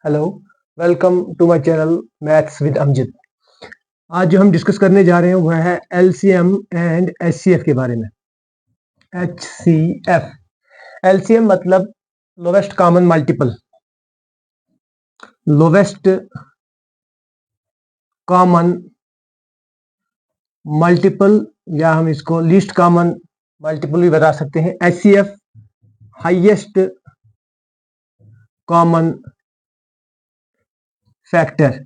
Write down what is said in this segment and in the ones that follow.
Hello, welcome to my channel maths with Amjad. आज जो हम डिस्कस करने जा रहे हैं वह है एलसीएम एंड एचसीएफ के बारे में। एचसीएफ, एलसीएम मतलब lowest common multiple, lowest common multiple या हम इसको लीस्ट कॉमन मल्टीपल भी बता सकते हैं। HCF highest common factor,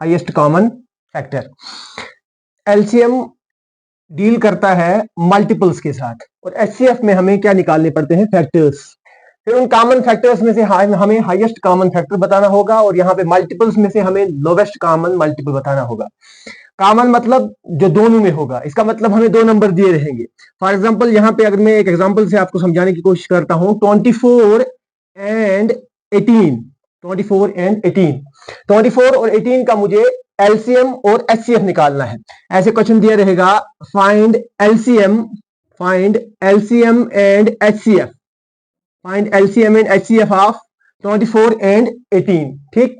highest common factor. LCM deal करता है मल्टीपल्स के साथ और एचसीएफ में हमें क्या निकालने पड़ते हैं? फैक्टर्स। फिर उन कॉमन फैक्टर्स में से हमें हाईएस्ट कॉमन फैक्टर बताना होगा और यहाँ पे मल्टीपल्स में से हमें लोवेस्ट कॉमन मल्टीपल बताना होगा। कॉमन मतलब जो दोनों में होगा, इसका मतलब हमें दो नंबर दिए रहेंगे। फॉर एग्जाम्पल यहाँ पे अगर मैं एक एग्जाम्पल से आपको समझाने की कोशिश करता हूँ, 24 एंड 18, 24 एंड 18, 24 और 18 का मुझे एलसीएम और एचसीएफ निकालना है। ऐसे क्वेश्चन दिया रहेगा, find LCM and HCF, find LCM and HCF of 24 and 18। ठीक,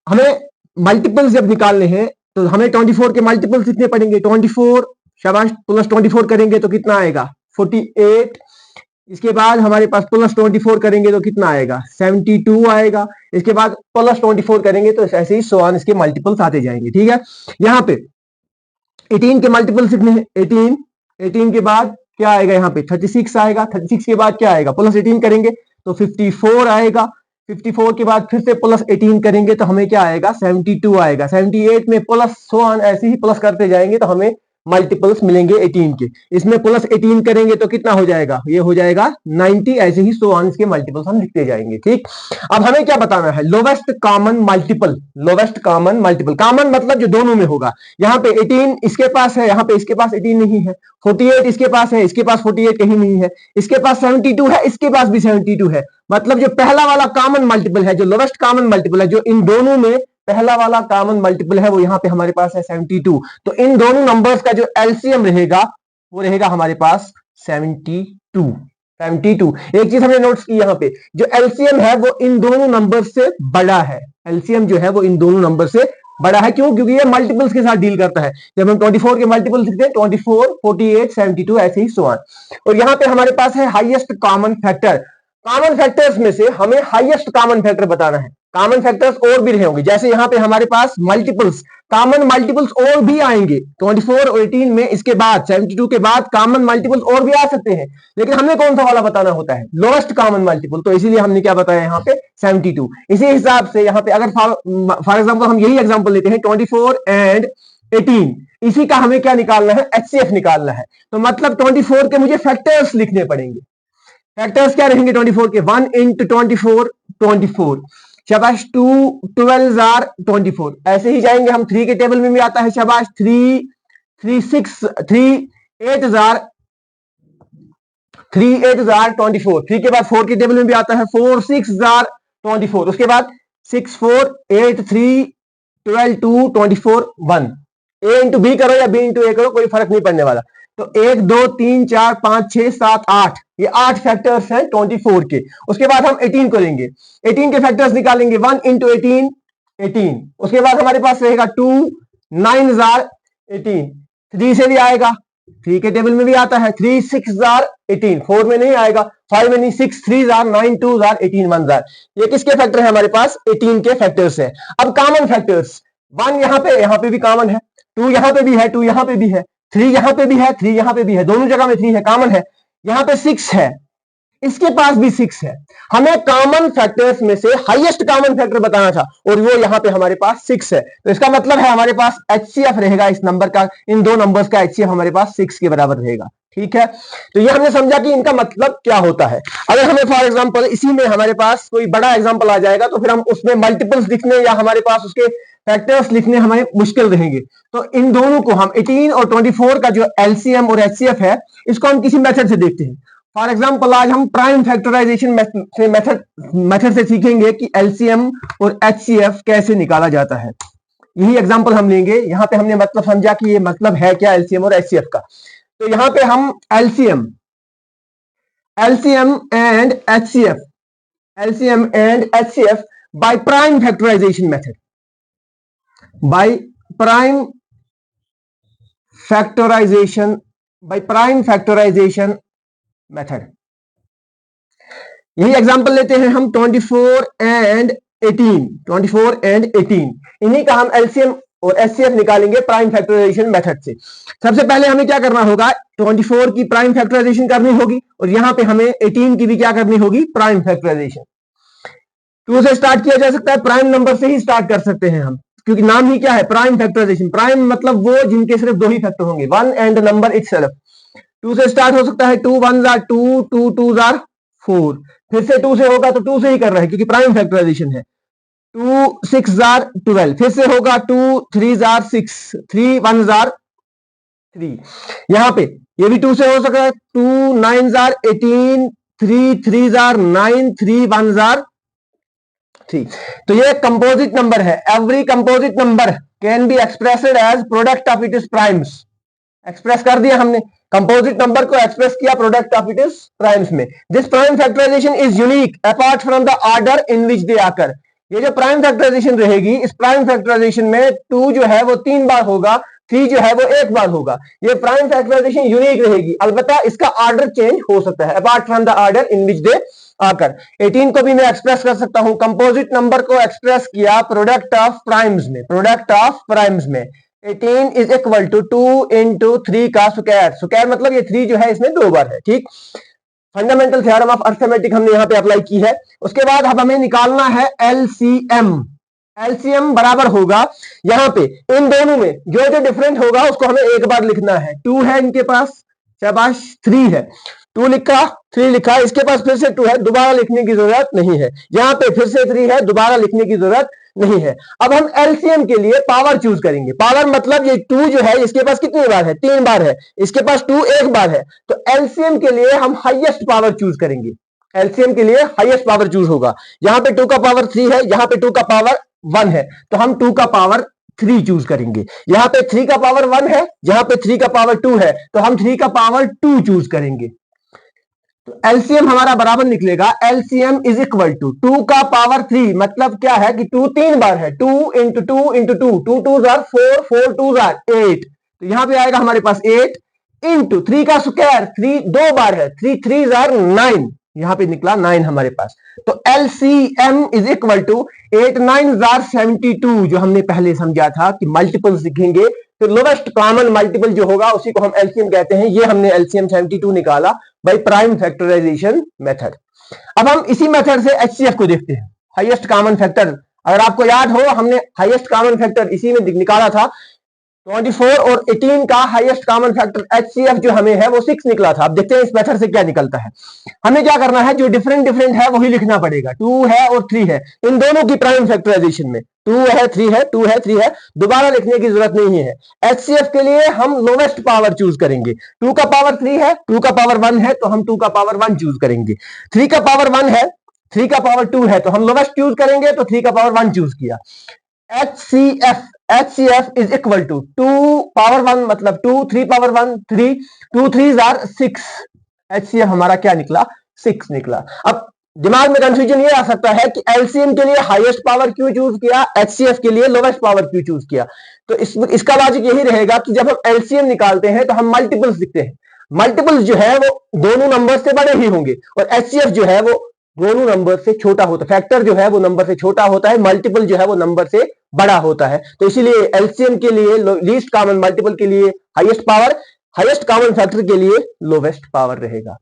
हमें मल्टीपल्स जब निकालने हैं तो हमें 24 के मल्टीपल्स कितने पड़ेंगे? 24 शाबाश प्लस 24 करेंगे तो कितना आएगा? 48। इसके बाद हमारे पास प्लस 24 करेंगे तो कितना आएगा? 72 आएगा। इसके बाद प्लस 24 करेंगे तो ऐसे ही सो इसके मल्टीपल्स आते जाएंगे। ठीक है, यहाँ पे 18 के मल्टीपल्स कितने हैं? 18, 18 के बाद क्या आएगा? यहाँ पे 36 आएगा। 36 के बाद क्या आएगा? प्लस 18 करेंगे तो 54 आएगा। 54 के बाद फिर से प्लस 18 करेंगे तो हमें क्या आएगा? 72 आएगा। 78 में प्लस सो ऐसे ही प्लस करते जाएंगे तो हमें मल्टीपल्स मिलेंगे 18 के। इसमें प्लस 18 करेंगे तो कितना हो जाएगा? ये हो जाएगा 90। ऐसे ही सो इसके मल्टीपल्स हम लिखते जाएंगे। ठीक, अब हमें क्या बताना है? Lowest common multiple, lowest common multiple. Common मतलब जो दोनों में होगा। यहाँ पे 18 इसके पास है, यहाँ पे इसके पास 18 नहीं है। 48 इसके पास है, इसके पास 48 कहीं नहीं है। इसके पास 72 है, इसके पास भी 72 है। मतलब जो पहला वाला कॉमन मल्टीपल है, जो लोवेस्ट कॉमन मल्टीपल है, जो इन दोनों में पहला वाला कॉमन मल्टीपल है, वो यहाँ पे हमारे पास है 72। तो इन दोनों नंबर्स का जो एलसीएम रहेगा वो रहेगा हमारे पास 72। 72। एक चीज हमने नोट्स की, यहाँ पे जो एलसीएम है वो इन दोनों नंबर से बड़ा है। एलसीएम जो है वो इन दोनों नंबर से बड़ा है। क्यों? क्योंकि ये मल्टीपल्स के साथ डील करता है। जब हम 24 के मल्टीपल लिखते हैं 24, 48, 72 ऐसे ही सो ऑन। और यहाँ पे हमारे पास है highest common factor. Common factors में से हमें हाईएस्ट कॉमन फैक्टर बताना है। कॉमन फैक्टर्स और भी रहे होंगे, जैसे यहाँ पे हमारे पास मल्टीपल्स, कॉमन मल्टीपल्स और भी आएंगे 24 और 18 में। इसके बाद 72 के बाद कॉमन मल्टीपल्स और भी आ सकते हैं, लेकिन हमें कौन सा वाला बताना होता है? Lowest common multiple. तो इसीलिए हमने क्या बताया यहाँ पे? 72। इसी हिसाब से यहाँ पे अगर फॉर एग्जाम्पल हम यही एग्जाम्पल लेते हैं 24 एंड 18, इसी का हमें क्या निकालना है? एचसीएफ निकालना है। तो मतलब 24 के मुझे फैक्टर्स लिखने पड़ेंगे। फैक्टर्स क्या रहेंगे 24 के? 1 इंटू 24, 24। शाबाश, 2 12 आर 24। ऐसे ही जाएंगे हम 3 के टेबल में भी आता है। शाबाश, 3 3 6 3 8 जार 3 8 जार 24। 3 के बाद 4 के टेबल में भी आता है। 4 6 जार 24। उसके बाद 6 4 8 3 12 2 24 1। ए इंटू बी करो या बी इंटू ए करो, कोई फर्क नहीं पड़ने वाला। तो 1 2 3 4 5 6 7 8, ये 8 फैक्टर्स हैं 24 के। उसके बाद हम 18 को लेंगे, 18 के फैक्टर्स निकालेंगे। 1 इंटू 18, 18। उसके बाद हमारे पास रहेगा 2 9 जार 18। 3 से भी आएगा, 3 के टेबल में भी आता है। 3 6 जार 18, 4 में नहीं आएगा, 5 में नहीं, 6 3 जार 9 2 जार 18 1 जार। ये किसके फैक्टर है? हमारे पास 18 के फैक्टर्स है। अब कॉमन फैक्टर्स, 1 यहाँ पे भी कॉमन है, 2 यहाँ पे भी है, 2 यहाँ पे भी है, 3 यहाँ पे भी है, 3 यहाँ पे भी है, दोनों जगह में 3 है, कॉमन है। यहाँ पे 6 है, इसके पास भी 6 है। हमें कॉमन फैक्टर्स में से हाईएस्ट कॉमन फैक्टर बताना था और वो यहाँ पे हमारे पास 6 है। तो इसका मतलब है हमारे पास एचसीएफ रहेगा इस नंबर का, इन दो नंबर्स का एचसीएफ हमारे पास 6 के बराबर रहेगा। ठीक है, तो ये हमने समझा कि इनका मतलब क्या होता है। अगर हमें फॉर एग्जांपल इसी में हमारे पास कोई बड़ा एग्जांपल आ जाएगा तो फिर हम उसमें मल्टीपल्स लिखने या हमारे पास उसके फैक्टर्स लिखने हमें मुश्किल रहेंगे। तो इन दोनों को हम 18 और 24 का जो एलसीएम और एचसीएफ है, इसको हम किसी मेथड से देखते हैं। फॉर एग्जाम्पल आज हम प्राइम फैक्टराइजेशन मेथड से सीखेंगे कि एलसीएम और एचसीएफ कैसे निकाला जाता है। यही एग्जाम्पल हम लेंगे। यहाँ पे हमने मतलब समझा कि ये मतलब है क्या एलसीएम और एचसीएफ का। तो यहाँ पे हम LCM and HCF by prime factorisation method, by prime factorisation, by prime factorisation method. यही एग्जांपल लेते हैं हम 24 एंड 18, 24 एंड 18, इन्हीं का हम एलसीएम और एचसीएफ निकालेंगे प्राइम फैक्टराइजेशन मेथड से। सबसे पहले हमें क्या करना होगा, 24 की प्राइम फैक्टराइजेशन करनी होगी और यहां पे हमें 18 की भी क्या करनी होगी, प्राइम फैक्टराइजेशन। 2 से स्टार्ट किया जा सकता है, प्राइम नंबर से ही स्टार्ट कर सकते हैं हम, क्योंकि नाम ही क्या है, प्राइम फैक्टराइजेशन। प्राइम मतलब वो जिनके सिर्फ दो ही फैक्टर होंगे, 1 एंड नंबर इटसेल्फ। 2 से स्टार्ट हो सकता है, 2 1 जार 2, 2 2 जार 4, फिर से 2 से होगा तो 2 से ही कर रहे हैं क्योंकि प्राइम फैक्टराइजेशन है। 2 6 जार 12, फिर से होगा 2 3 जार 6, 3 1 जार 3। यहां पे ये भी 2 से हो सकता है, 2 9 जार 18, 3 3 जार 9, 3 1 जार 3। तो ये कंपोजिट नंबर है। Every composite number can be expressed as product of its primes. Express कर दिया हमने, कंपोजिट नंबर को एक्सप्रेस किया प्रोडक्ट ऑफ इट्स प्राइम्स में। This prime factorisation is unique apart from the order in which they occur. ये जो prime factorisation रहेगी, इस प्राइम फैक्टराइजेशन में 2 जो है वो 3 बार होगा, 3 जो है वो 1 बार होगा। ये प्राइम फैक्टराइजेशन यूनिक रहेगी, अलबत्ता इसका ऑर्डर चेंज हो सकता है apart from the order in which they occur. 18 को भी मैं एक्सप्रेस कर सकता हूं, कंपोजिट नंबर को एक्सप्रेस किया प्रोडक्ट ऑफ प्राइम्स में, प्रोडक्ट ऑफ प्राइम्स में। 18 इज इक्वल टू 2 इंटू 3 का स्क्वायर। स्क्वायर मतलब ये 3 जो है इसमें 2 बार है, ठीक। फंडामेंटल थ्योरम ऑफ अर्थमेटिक हमने यहां पे अप्लाई की है। उसके बाद अब हमें निकालना है एलसीएम। एलसीएम बराबर होगा, यहां पे इन दोनों में जो जो डिफरेंट होगा उसको हमें एक बार लिखना है। 2 है इनके पास, शाबाश, 3 है, 2 लिखा, 3 लिखा, इसके पास फिर से 2 है, दोबारा लिखने की जरूरत नहीं है। यहां पे फिर से 3 है, दोबारा लिखने की जरूरत नहीं है। अब हम एलसीएम के लिए पावर चूज करेंगे। पावर मतलब ये 2 जो है इसके पास कितनी बार है, 3 बार है, इसके पास 2 1 बार है। तो एलसीएम के लिए हम हाईएस्ट पावर चूज करेंगे। एलसीएम के लिए हाईएस्ट पावर चूज होगा। यहां पे 2 का पावर 3 है, यहां पे 2 का पावर 1 है, तो हम 2 का पावर 3 चूज करेंगे। यहां पे 3 का पावर 1 है, यहां पे 3 का पावर 2 है, तो हम 3 का पावर 2 चूज करेंगे। तो एलसीएम हमारा बराबर निकलेगा, एलसीएम इज इक्वल टू 2 का पावर 3, मतलब क्या है कि 2 3 बार है, 2 इंटू 2 इंटू 2, 2 2 जार 4, 4 2 जार 8, तो यहां पे आएगा हमारे पास 8 इंटू 3 का स्क्वायर, 3 2 बार है, 3 3 जार 9, यहां पे निकला 9 हमारे पास। तो एलसीएम इज इक्वल टू 8 9 जार 72, जो हमने पहले समझा था कि मल्टीपल सीखेंगे तो लोवेस्ट कॉमन मल्टीपल जो होगा उसी को हम एलसीएम कहते हैं। ये हमने एलसीएम 72 निकाला बाय प्राइम फैक्टराइजेशन मेथड। अब हम इसी मेथड से एचसीएफ को देखते हैं, हाईएस्ट कॉमन फैक्टर। अगर आपको याद हो, हमने हाईएस्ट कॉमन फैक्टर इसी में निकाला था। 24 और 18 का हाईएस्ट कॉमन फैक्टर एचसीएफ जो हमें है वो 6 निकला था। अब देखते हैं इस मेथड से क्या निकलता है। हमें क्या करना है, जो डिफरेंट डिफरेंट है वही लिखना पड़ेगा। 2 है और 3 है, इन दोनों की प्राइम फैक्टराइजेशन में 2 है 3 है, 2 है 3 है, दोबारा लिखने की जरूरत नहीं है। एचसीएफ के लिए हम लोवेस्ट पावर चूज करेंगे। 2 का पावर 3 है, 2 का पावर 1 है, तो हम 2 का पावर 1 चूज करेंगे। 3 का पावर 1 है, 3 का पावर 2 है, तो हम लोवेस्ट चूज करेंगे, तो 3 का पावर 1 चूज किया। HCF is equal to 2 power 1 मतलब 2, 3 पावर 1 3, 2 3 जार 6। HCF हमारा क्या निकला, 6 निकला। अब दिमाग में कंफ्यूजन ये आ सकता है कि एलसीएम के लिए हाईएस्ट पावर क्यों चूज किया, एचसीएफ के लिए लोवेस्ट पावर क्यों चूज किया। तो इसका लॉजिक यही रहेगा कि जब हम एलसीएम निकालते हैं तो हम मल्टीपल्स लिखते हैं। मल्टीपल्स जो है वो दोनों नंबर से बड़े ही होंगे और एचसीएफ जो है वो दोनों नंबर से छोटा होता है। फैक्टर जो है वो नंबर से छोटा होता है, मल्टीपल जो है वो नंबर से बड़ा होता है। तो इसीलिए एलसीएम के लिए लीस्ट कॉमन मल्टीपल के लिए highest power, highest common factor के लिए लोवेस्ट पावर रहेगा।